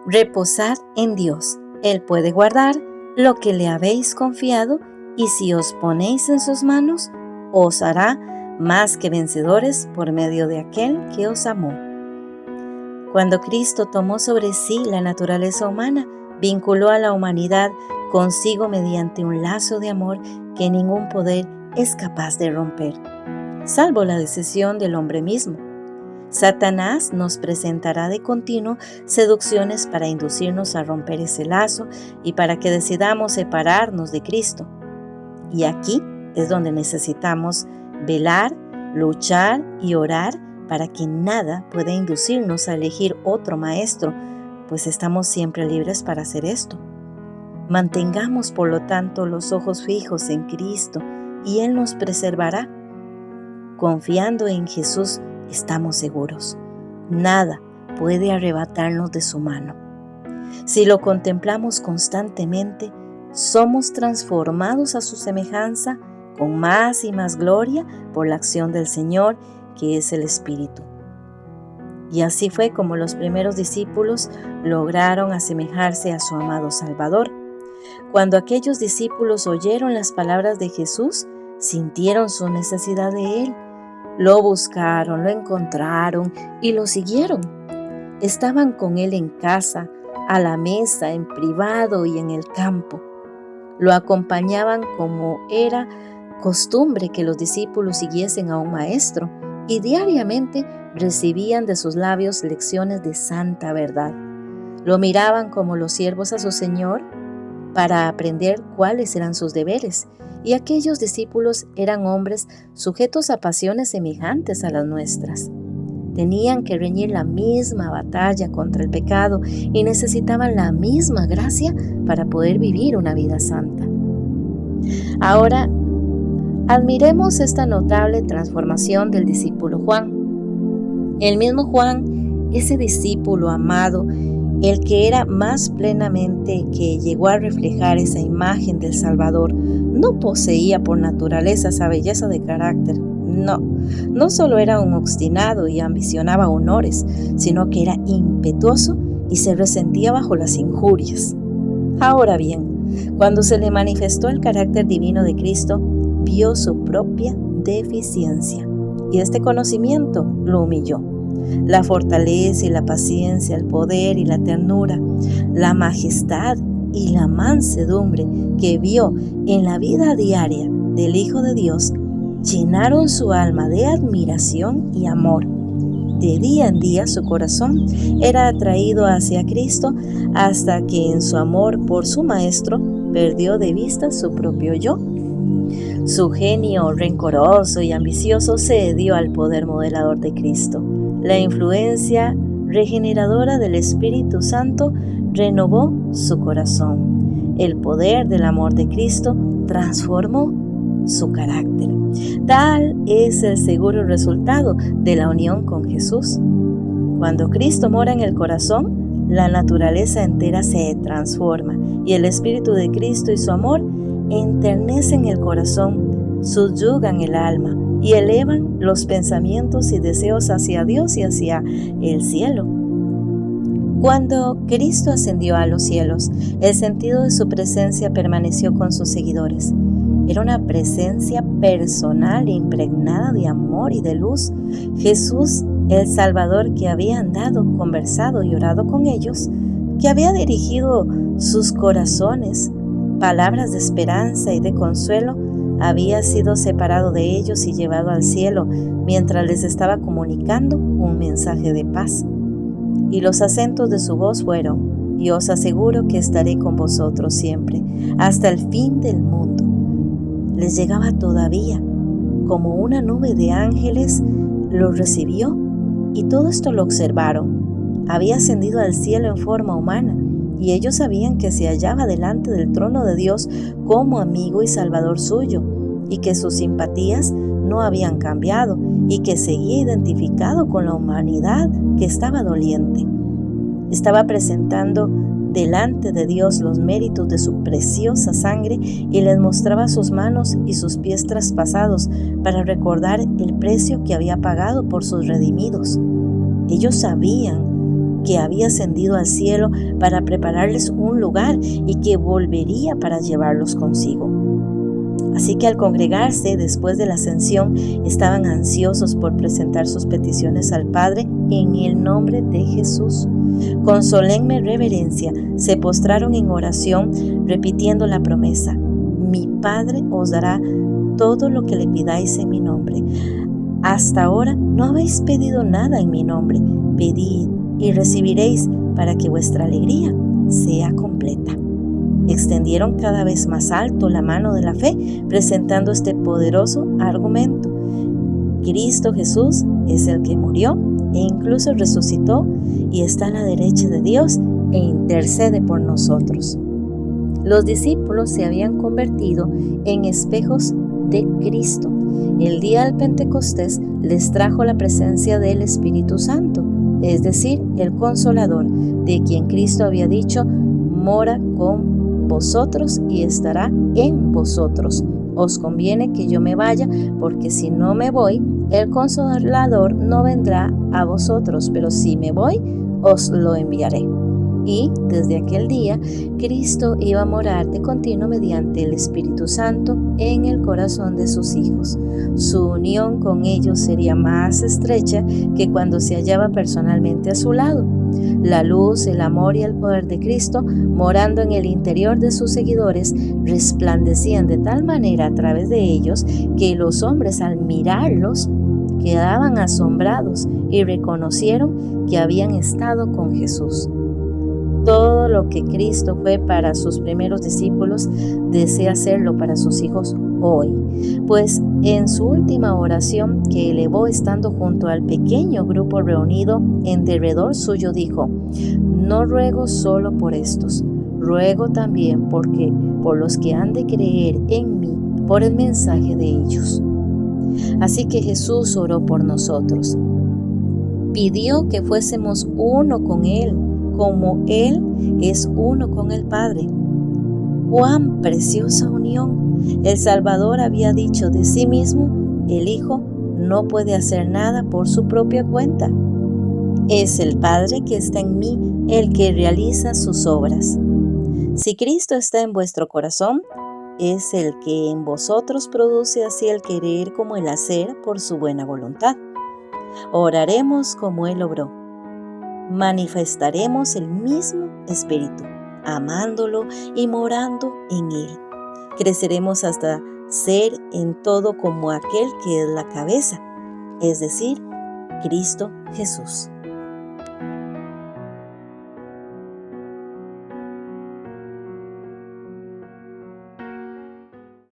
Reposad en Dios. Él puede guardar lo que le habéis confiado, y si os ponéis en sus manos, os hará más que vencedores por medio de aquel que os amó. Cuando Cristo tomó sobre sí la naturaleza humana, vinculó a la humanidad consigo mediante un lazo de amor que ningún poder es capaz de romper, salvo la decisión del hombre mismo. Satanás nos presentará de continuo seducciones para inducirnos a romper ese lazo y para que decidamos separarnos de Cristo. Y aquí es donde necesitamos velar, luchar y orar para que nada pueda inducirnos a elegir otro maestro, pues estamos siempre libres para hacer esto. Mantengamos, por lo tanto, los ojos fijos en Cristo y Él nos preservará. Confiando en Jesús, estamos seguros. Nada puede arrebatarnos de su mano. Si lo contemplamos constantemente, somos transformados a su semejanza con más y más gloria por la acción del Señor, que es el Espíritu. Y así fue como los primeros discípulos lograron asemejarse a su amado Salvador. Cuando aquellos discípulos oyeron las palabras de Jesús, sintieron su necesidad de Él. Lo buscaron, lo encontraron y lo siguieron. Estaban con Él en casa, a la mesa, en privado y en el campo. Lo acompañaban como era costumbre que los discípulos siguiesen a un maestro, y diariamente recibían de sus labios lecciones de santa verdad. Lo miraban como los siervos a su Señor para aprender cuáles eran sus deberes, y aquellos discípulos eran hombres sujetos a pasiones semejantes a las nuestras. Tenían que reñir la misma batalla contra el pecado y necesitaban la misma gracia para poder vivir una vida santa. Ahora, admiremos esta notable transformación del discípulo Juan. El mismo Juan, ese discípulo amado, el que era más plenamente, que llegó a reflejar esa imagen del Salvador, no poseía por naturaleza esa belleza de carácter. No solo era un obstinado y ambicionaba honores, sino que era impetuoso y se resentía bajo las injurias. Ahora bien, cuando se le manifestó el carácter divino de Cristo, vio su propia deficiencia, y este conocimiento lo humilló. La fortaleza y la paciencia, el poder y la ternura, la majestad y la mansedumbre que vio en la vida diaria del Hijo de Dios llenaron su alma de admiración y amor. De día en día su corazón era atraído hacia Cristo, hasta que en su amor por su Maestro perdió de vista su propio yo. Su genio rencoroso y ambicioso se dio al poder modelador de Cristo. La influencia regeneradora del Espíritu Santo renovó su corazón. El poder del amor de Cristo transformó su carácter. Tal es el seguro resultado de la unión con Jesús. Cuando Cristo mora en el corazón, la naturaleza entera se transforma, y el Espíritu de Cristo y su amor enternecen el corazón, subyugan el alma y elevan los pensamientos y deseos hacia Dios y hacia el cielo. Cuando Cristo ascendió a los cielos, el sentido de su presencia permaneció con sus seguidores. Era una presencia personal impregnada de amor y de luz. Jesús, el Salvador, que había andado, conversado y orado con ellos, que había dirigido sus corazones, palabras de esperanza y de consuelo, había sido separado de ellos y llevado al cielo mientras les estaba comunicando un mensaje de paz. Y los acentos de su voz fueron: y os aseguro que estaré con vosotros siempre, hasta el fin del mundo. Les llegaba todavía, como una nube de ángeles los recibió, y todo esto lo observaron. Había ascendido al cielo en forma humana, y ellos sabían que se hallaba delante del trono de Dios como amigo y salvador suyo, y que sus simpatías no habían cambiado, y que seguía identificado con la humanidad que estaba doliente. Estaba presentando delante de Dios los méritos de su preciosa sangre, y les mostraba sus manos y sus pies traspasados para recordar el precio que había pagado por sus redimidos. Ellos sabían que había ascendido al cielo para prepararles un lugar y que volvería para llevarlos consigo. Así que al congregarse después de la ascensión, estaban ansiosos por presentar sus peticiones al Padre en el nombre de Jesús. Con solemne reverencia se postraron en oración, repitiendo la promesa: mi Padre os dará todo lo que le pidáis en mi nombre. Hasta ahora no habéis pedido nada en mi nombre. Pedid y recibiréis, para que vuestra alegría sea completa. Extendieron cada vez más alto la mano de la fe, presentando este poderoso argumento: Cristo Jesús es el que murió e incluso resucitó y está a la derecha de Dios e intercede por nosotros. Los discípulos se habían convertido en espejos de Cristo. El día del Pentecostés les trajo la presencia del Espíritu Santo, es decir, el Consolador, de quien Cristo había dicho: mora con vosotros y estará en vosotros. Os conviene que yo me vaya, porque si no me voy, el Consolador no vendrá a vosotros, pero si me voy, os lo enviaré. Y desde aquel día, Cristo iba a morar de continuo mediante el Espíritu Santo en el corazón de sus hijos. Su unión con ellos sería más estrecha que cuando se hallaba personalmente a su lado. La luz, el amor y el poder de Cristo, morando en el interior de sus seguidores, resplandecían de tal manera a través de ellos que los hombres, al mirarlos, quedaban asombrados y reconocieron que habían estado con Jesús. Todo lo que Cristo fue para sus primeros discípulos, desea hacerlo para sus hijos hoy. Pues en su última oración que elevó estando junto al pequeño grupo reunido en derredor suyo, dijo: no ruego solo por estos, ruego también por los que han de creer en mí por el mensaje de ellos. Así que Jesús oró por nosotros. Pidió que fuésemos uno con Él, como Él es uno con el Padre. ¡Cuán preciosa unión! El Salvador había dicho de sí mismo: el Hijo no puede hacer nada por su propia cuenta. Es el Padre que está en mí el que realiza sus obras. Si Cristo está en vuestro corazón, es el que en vosotros produce así el querer como el hacer por su buena voluntad. Oraremos como Él obró. Manifestaremos el mismo Espíritu, amándolo y morando en Él. Creceremos hasta ser en todo como aquel que es la cabeza, es decir, Cristo Jesús.